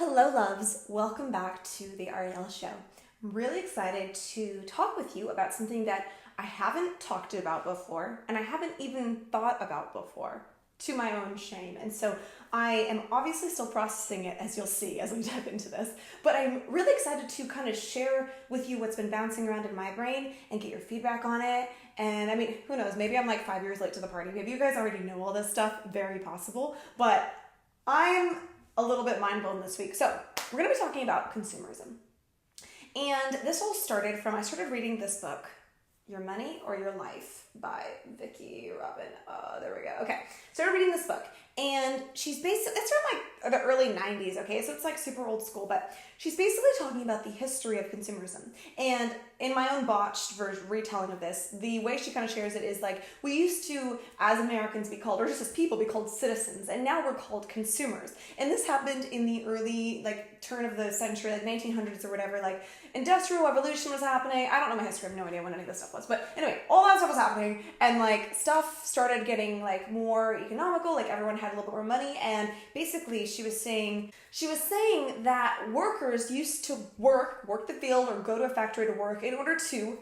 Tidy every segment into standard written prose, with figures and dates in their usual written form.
Hello, loves. Welcome back to the Ariel show. I'm really excited to talk with you about something that I haven't talked about before and I haven't even thought about before, to my own shame. And so I am obviously still processing it, as you'll see as we dive into this, but I'm really excited to kind of share with you what's been bouncing around in my brain and get your feedback on it. And I mean, who knows, maybe I'm like 5 years late to the party. Maybe you guys already know all this stuff, very possible, but I'm a little bit mind blown this week. So we're going to be talking about consumerism. And this all started from, I started reading this book, Your Money or Your Life by Vicki Robin. There we go. Okay. Started reading this book. And she's basically, it's from like the early 90s, okay? So it's like super old school, but she's basically talking about the history of consumerism. And in my own botched retelling of this, the way she kind of shares it is like, we used to, as Americans, be called, or just as people, be called citizens, and now we're called consumers. And this happened in the early, like, turn of the century, like 1900s or whatever, like, industrial revolution was happening. I don't know my history, I have no idea when any of this stuff was, but anyway, all that stuff was happening, and like, stuff started getting like more economical, like everyone had a little bit more money, and basically she was saying that workers used to work the field or go to a factory to work in order to,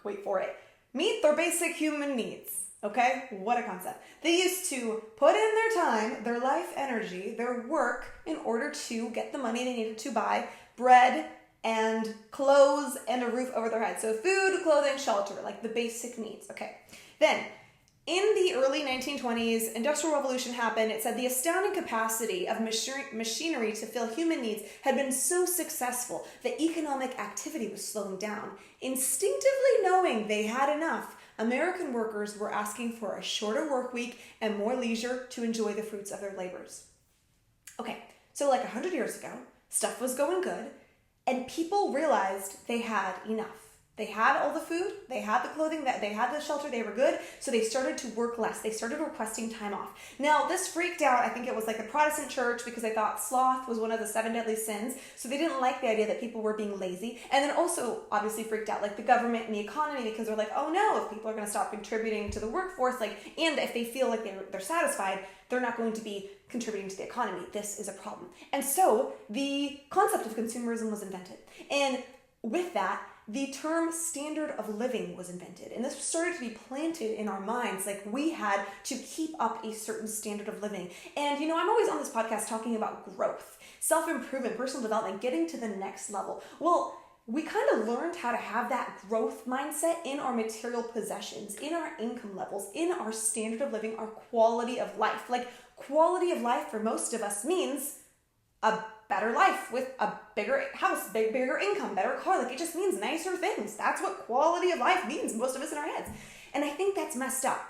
wait for it, meet their basic human needs. Okay, what a concept. They used to put in their time, their life energy, their work in order to get the money they needed to buy bread and clothes and a roof over their head. So food, clothing, shelter, like the basic needs. Okay, then in the early 1920s, Industrial Revolution happened. It said the astounding capacity of machinery to fill human needs had been so successful that economic activity was slowing down. Instinctively knowing they had enough, American workers were asking for a shorter work week and more leisure to enjoy the fruits of their labors. Okay, so like 100 years ago, stuff was going good, and people realized they had enough. They had all the food, they had the clothing, they had the shelter, they were good, so they started to work less. They started requesting time off. Now, this freaked out, I think it was like the Protestant church, because they thought sloth was one of the 7 deadly sins, so they didn't like the idea that people were being lazy. And then also, obviously, freaked out like the government and the economy, because they're like, oh no, if people are going to stop contributing to the workforce, like, and if they feel like they're satisfied, they're not going to be contributing to the economy. This is a problem. And so, the concept of consumerism was invented. And with that, the term standard of living was invented, and this started to be planted in our minds, like we had to keep up a certain standard of living. And you know, I'm always on this podcast talking about growth, self-improvement, personal development, getting to the next level. Well, we kind of learned how to have that growth mindset in our material possessions, in our income levels, in our standard of living, our quality of life. Like, quality of life for most of us means a better life with a bigger house, bigger income, better car. Like, it just means nicer things. That's what quality of life means, most of us in our heads. And I think that's messed up.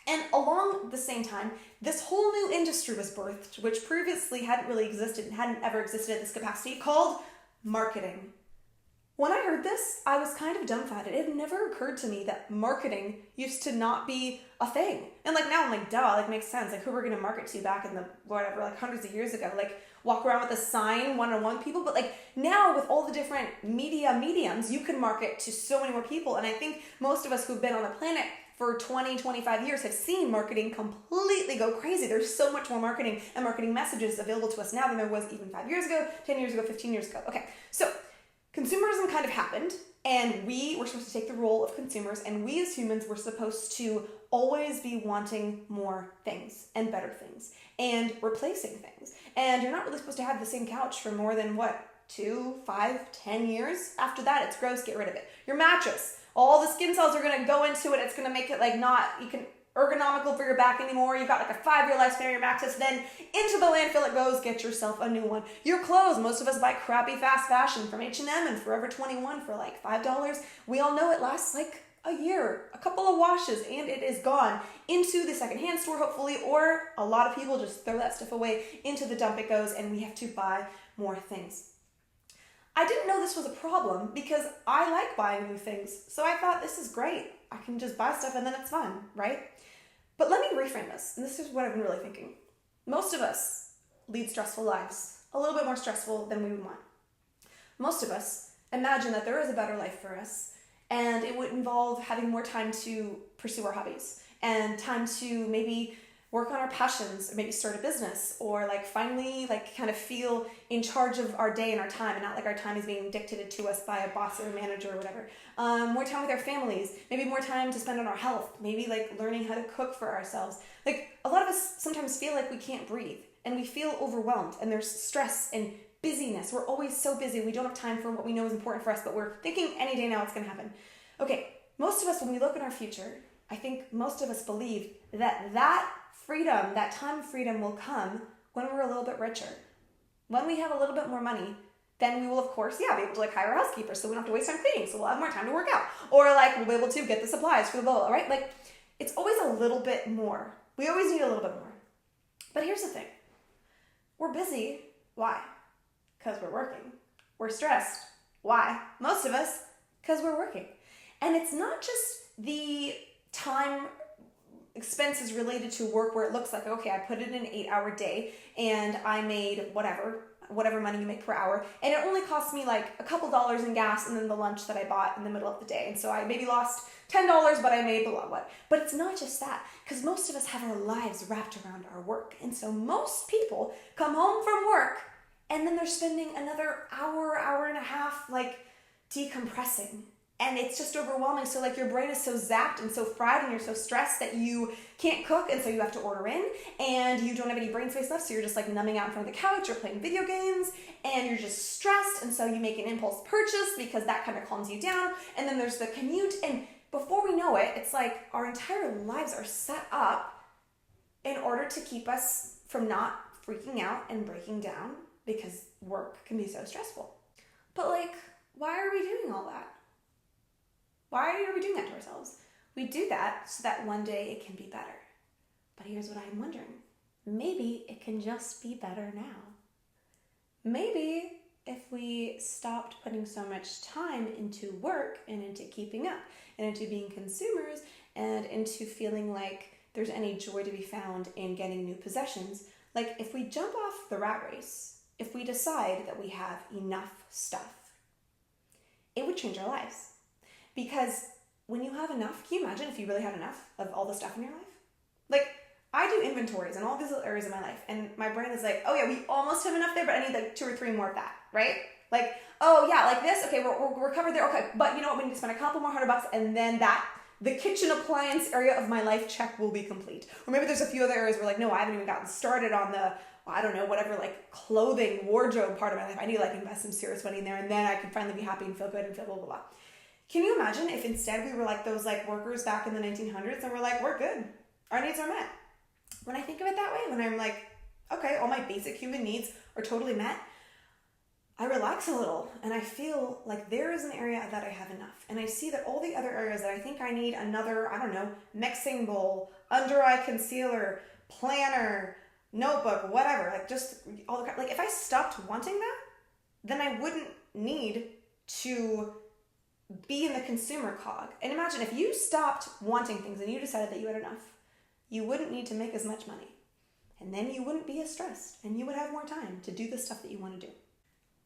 And along the same time, this whole new industry was birthed, which previously hadn't really existed and hadn't ever existed at this capacity, called marketing. When I heard this, I was kind of dumbfounded. It had never occurred to me that marketing used to not be a thing. And like now I'm like, duh, like makes sense. Like, who we're gonna market to back in the whatever, like hundreds of years ago, like walk around with a sign, one-on-one people. But like now with all the different mediums, you can market to so many more people. And I think most of us who've been on the planet for 20, 25 years have seen marketing completely go crazy. There's so much more marketing and marketing messages available to us now than there was even 5 years ago, 10 years ago, 15 years ago. Okay, so consumerism kind of happened, and we were supposed to take the role of consumers, and we as humans were supposed to always be wanting more things and better things and replacing things. And you're not really supposed to have the same couch for more than 2, 5, 10 years. After that, it's gross, get rid of it. Your mattress, all the skin cells are going to go into it. It's going to make it like not, you can ergonomical for your back anymore. You've got like a 5-year lifespan of your mattress. Then into the landfill it goes. Get yourself a new one. Your clothes. Most of us buy crappy fast fashion from H&M and Forever 21 for like $5. We all know it lasts like a year, a couple of washes, and it is gone into the secondhand store, hopefully, or a lot of people just throw that stuff away. Into the dump it goes, and we have to buy more things. I didn't know this was a problem because I like buying new things. So I thought, this is great. I can just buy stuff and then it's fun, right? But let me reframe this, and this is what I've been really thinking. Most of us lead stressful lives, a little bit more stressful than we would want. Most of us imagine that there is a better life for us, and it would involve having more time to pursue our hobbies and time to maybe work on our passions, or maybe start a business, or like finally like kind of feel in charge of our day and our time, and not like our time is being dictated to us by a boss or a manager or whatever. More time with our families, maybe more time to spend on our health, maybe like learning how to cook for ourselves. Like a lot of us sometimes feel like we can't breathe and we feel overwhelmed and there's stress and busyness. We're always so busy. We don't have time for what we know is important for us, but we're thinking any day now it's going to happen. Okay, most of us, when we look in our future, I think most of us believe that freedom, that time freedom will come when we're a little bit richer. When we have a little bit more money, then we will, of course, be able to like hire a housekeeper so we don't have to waste time cleaning, so we'll have more time to work out. Or like we'll be able to get the supplies for the blah, right? Like it's always a little bit more. We always need a little bit more. But here's the thing. We're busy. Why? Because we're working. We're stressed. Why? Most of us, because we're working. And it's not just the time expenses related to work where it looks like, okay, I put in an 8-hour day and I made whatever money you make per hour, and it only cost me like a couple dollars in gas and then the lunch that I bought in the middle of the day. And so I maybe lost $10, but I made blah, blah. But it's not just that, because most of us have our lives wrapped around our work. And so most people come home from work and then they're spending another hour and a half like decompressing. And it's just overwhelming. So like your brain is so zapped and so fried and you're so stressed that you can't cook, and so you have to order in, and you don't have any brain space left, so you're just like numbing out in front of the couch or playing video games, and you're just stressed, and so you make an impulse purchase because that kind of calms you down. And then there's the commute, and before we know it, it's like our entire lives are set up in order to keep us from not freaking out and breaking down because work can be so stressful. But like, why are we doing all that? Why are we doing that to ourselves? We do that so that one day it can be better. But here's what I'm wondering. Maybe it can just be better now. Maybe if we stopped putting so much time into work and into keeping up and into being consumers and into feeling like there's any joy to be found in getting new possessions, like if we jump off the rat race, if we decide that we have enough stuff, it would change our lives. Because when you have enough, can you imagine if you really had enough of all the stuff in your life? Like, I do inventories in all these little areas of my life, and my brain is like, oh yeah, we almost have enough there, but I need like 2 or 3 more of that, right? Like, oh yeah, like this, okay, we're covered there, okay, but you know what, we need to spend a couple more $100, and then the kitchen appliance area of my life check will be complete. Or maybe there's a few other areas where like, no, I haven't even gotten started on the, I don't know, whatever, like clothing, wardrobe part of my life. I need to like invest some serious money in there, and then I can finally be happy and feel good and feel blah, blah, blah. Can you imagine if instead we were like those like workers back in the 1900s and we're like, we're good. Our needs are met. When I think of it that way, when I'm like, okay, all my basic human needs are totally met, I relax a little and I feel like there is an area that I have enough. And I see that all the other areas that I think I need another, I don't know, mixing bowl, under eye concealer, planner, notebook, whatever, like just all the, like if I stopped wanting that, then I wouldn't need to be in the consumer cog. And imagine if you stopped wanting things and you decided that you had enough, you wouldn't need to make as much money. And then you wouldn't be as stressed and you would have more time to do the stuff that you want to do.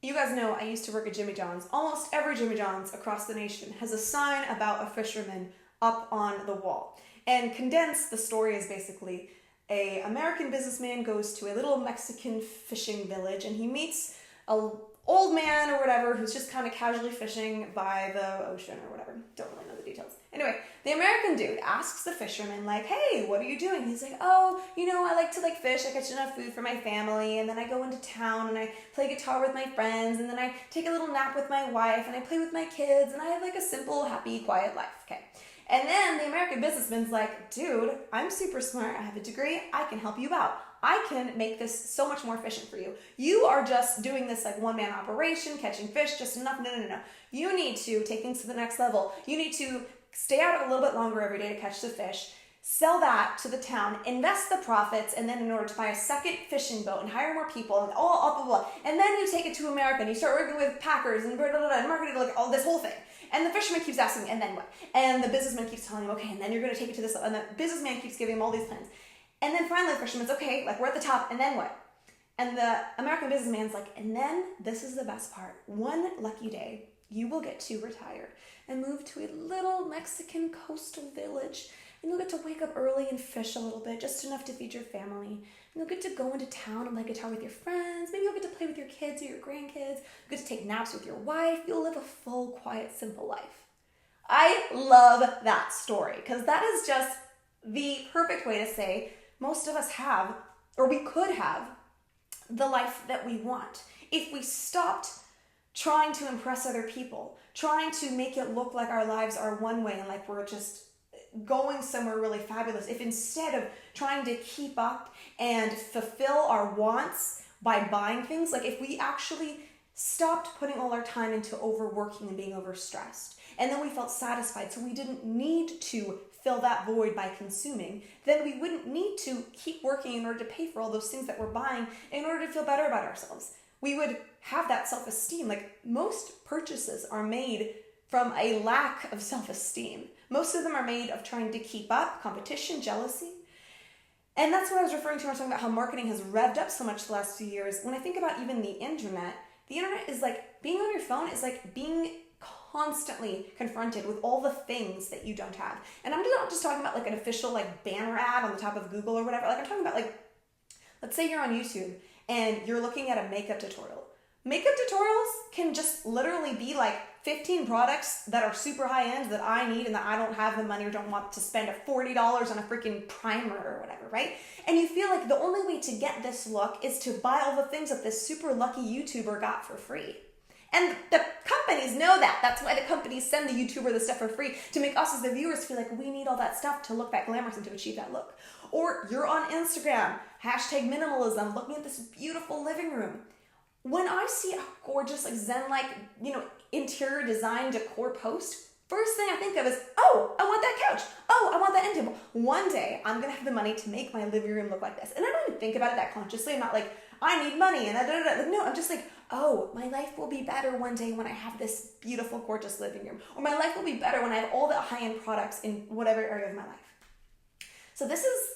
You guys know I used to work at Jimmy John's. Almost every Jimmy John's across the nation has a sign about a fisherman up on the wall. And condensed, the story is basically an American businessman goes to a little Mexican fishing village and he meets a old man or whatever who's just kind of casually fishing by the ocean or whatever. Don't really know the details. Anyway, the American dude asks the fisherman like, hey, what are you doing? He's like, oh, you know, I like to like fish. I catch enough food for my family, and then I go into town and I play guitar with my friends, and then I take a little nap with my wife and I play with my kids, and I have like a simple, happy, quiet life. Okay. And then the American businessman's like, dude, I'm super smart. I have a degree. I can help you out. I can make this so much more efficient for you. You are just doing this like one-man operation, catching fish, just enough. No. You need to take things to the next level. You need to stay out a little bit longer every day to catch the fish, sell that to the town, invest the profits, and then in order to buy a second fishing boat and hire more people and all blah, blah, blah. And then you take it to America and you start working with packers and blah, blah, blah, and marketing, like all this whole thing. And the fisherman keeps asking, and then what? And the businessman keeps telling him, okay, and then you're going to take it to this, and the businessman keeps giving him all these plans. And then finally the fisherman's, okay, like we're at the top, and then what? And the American businessman's like, and then this is the best part. One lucky day, you will get to retire and move to a little Mexican coastal village and you'll get to wake up early and fish a little bit, just enough to feed your family. And you'll get to go into town and play guitar with your friends. Maybe you'll get to play with your kids or your grandkids. You'll get to take naps with your wife. You'll live a full, quiet, simple life. I love that story because that is just the perfect way to say most of us have, or we could have, the life that we want. If we stopped trying to impress other people, trying to make it look like our lives are one way and like we're just going somewhere really fabulous, if instead of trying to keep up and fulfill our wants by buying things, like if we actually stopped putting all our time into overworking and being overstressed, and then we felt satisfied so we didn't need to fill that void by consuming, then we wouldn't need to keep working in order to pay for all those things that we're buying in order to feel better about ourselves. We would have that self-esteem. Like most purchases are made from a lack of self-esteem. Most of them are made of trying to keep up, competition, jealousy. And that's what I was referring to when I was talking about how marketing has revved up so much the last few years. When I think about even the internet is like being on your phone is like being constantly confronted with all the things that you don't have. And I'm not just talking about like an official like banner ad on the top of Google or whatever. Like I'm talking about like, let's say you're on YouTube and you're looking at a makeup tutorial. Makeup tutorials can just literally be like 15 products that are super high end that I need and that I don't have the money or don't want to spend $40 on a freaking primer or whatever, right? And you feel like the only way to get this look is to buy all the things that this super lucky YouTuber got for free. And the companies know that. That's why the companies send the YouTuber the stuff for free, to make us as the viewers feel like we need all that stuff to look that glamorous and to achieve that look. Or you're on Instagram, #minimalism, looking at this beautiful living room. When I see a gorgeous, like Zen-like, interior design decor post, first thing I think of is, oh, I want that couch. Oh, I want that end table. One day, I'm going to have the money to make my living room look like this. And I don't even think about it that consciously. I'm not like, I need money and no, I'm just like, oh, my life will be better one day when I have this beautiful, gorgeous living room. Or my life will be better when I have all the high-end products in whatever area of my life. So this is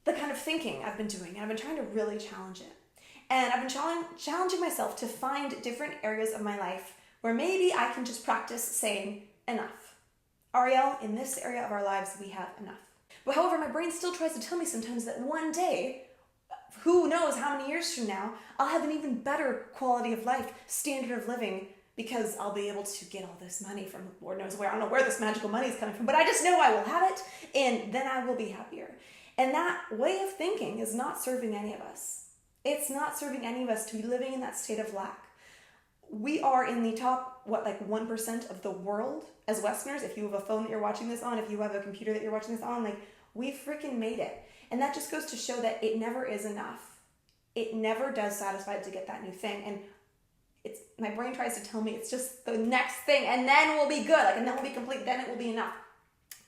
the kind of thinking I've been doing, and I've been trying to really challenge it. And I've been challenging myself to find different areas of my life where maybe I can just practice saying enough. Ariel, in this area of our lives, we have enough. But however, my brain still tries to tell me sometimes that one day, who knows how many years from now, I'll have an even better quality of life, standard of living, because I'll be able to get all this money from Lord knows where. I don't know where this magical money is coming from, but I just know I will have it, and then I will be happier. And that way of thinking is not serving any of us. It's not serving any of us to be living in that state of lack. We are in the top, 1% of the world as Westerners. If you have a phone that you're watching this on, if you have a computer that you're watching this on, we freaking made it. And that just goes to show that it never is enough. It never does satisfy to get that new thing. And my brain tries to tell me it's just the next thing, and then we'll be good, and then we'll be complete, then it will be enough.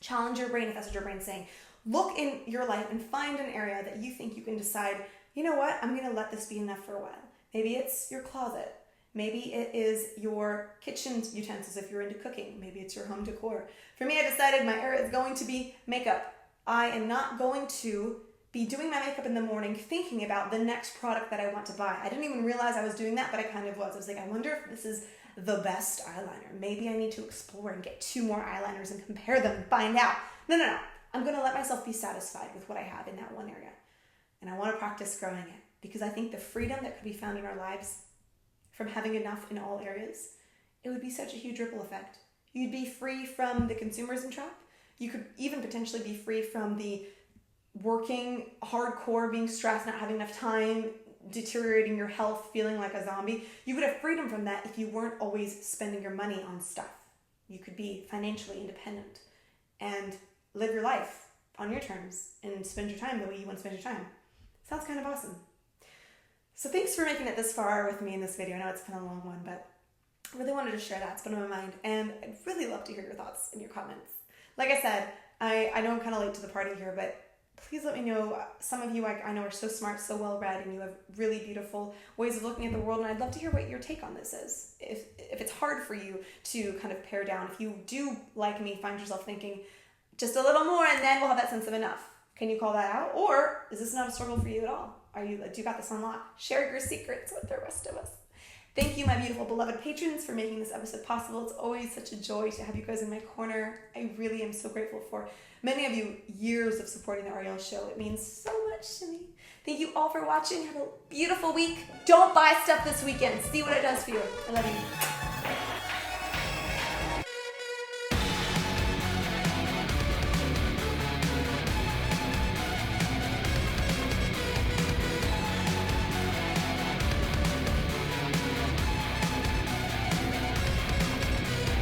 Challenge your brain if that's what your brain's saying. Look in your life and find an area that you think you can decide, you know what, I'm going to let this be enough for a while. Maybe it's your closet. Maybe it is your kitchen utensils if you're into cooking. Maybe it's your home decor. For me, I decided my area is going to be makeup. I am not going to be doing my makeup in the morning thinking about the next product that I want to buy. I didn't even realize I was doing that, but I kind of was. I was like, I wonder if this is the best eyeliner. Maybe I need to explore and get 2 more eyeliners and compare them and find out. No. I'm going to let myself be satisfied with what I have in that one area. And I want to practice growing it, because I think the freedom that could be found in our lives from having enough in all areas, it would be such a huge ripple effect. You'd be free from the consumerism trap. You could even potentially be free from the working hardcore, being stressed, not having enough time, deteriorating your health, feeling like a zombie. You would have freedom from that if you weren't always spending your money on stuff. You could be financially independent and live your life on your terms and spend your time the way you want to spend your time. Sounds kind of awesome. So thanks for making it this far with me in this video. I know it's been a long one, but I really wanted to share that. It's been on my mind, and I'd really love to hear your thoughts and your comments. Like I said, I know I'm kind of late to the party here, but please let me know. Some of you I know are so smart, so well-read, and you have really beautiful ways of looking at the world, and I'd love to hear what your take on this is. If it's hard for you to kind of pare down, if you do, like me, find yourself thinking just a little more and then we'll have that sense of enough. Can you call that out? Or is this not a struggle for you at all? Do you got this on lock? Share your secrets with the rest of us. Thank you, my beautiful beloved patrons, for making this episode possible. It's always such a joy to have you guys in my corner. I really am so grateful for many of you years of supporting the Ariel show. It means so much to me. Thank you all for watching. Have a beautiful week. Don't buy stuff this weekend. See what it does for you. I love you.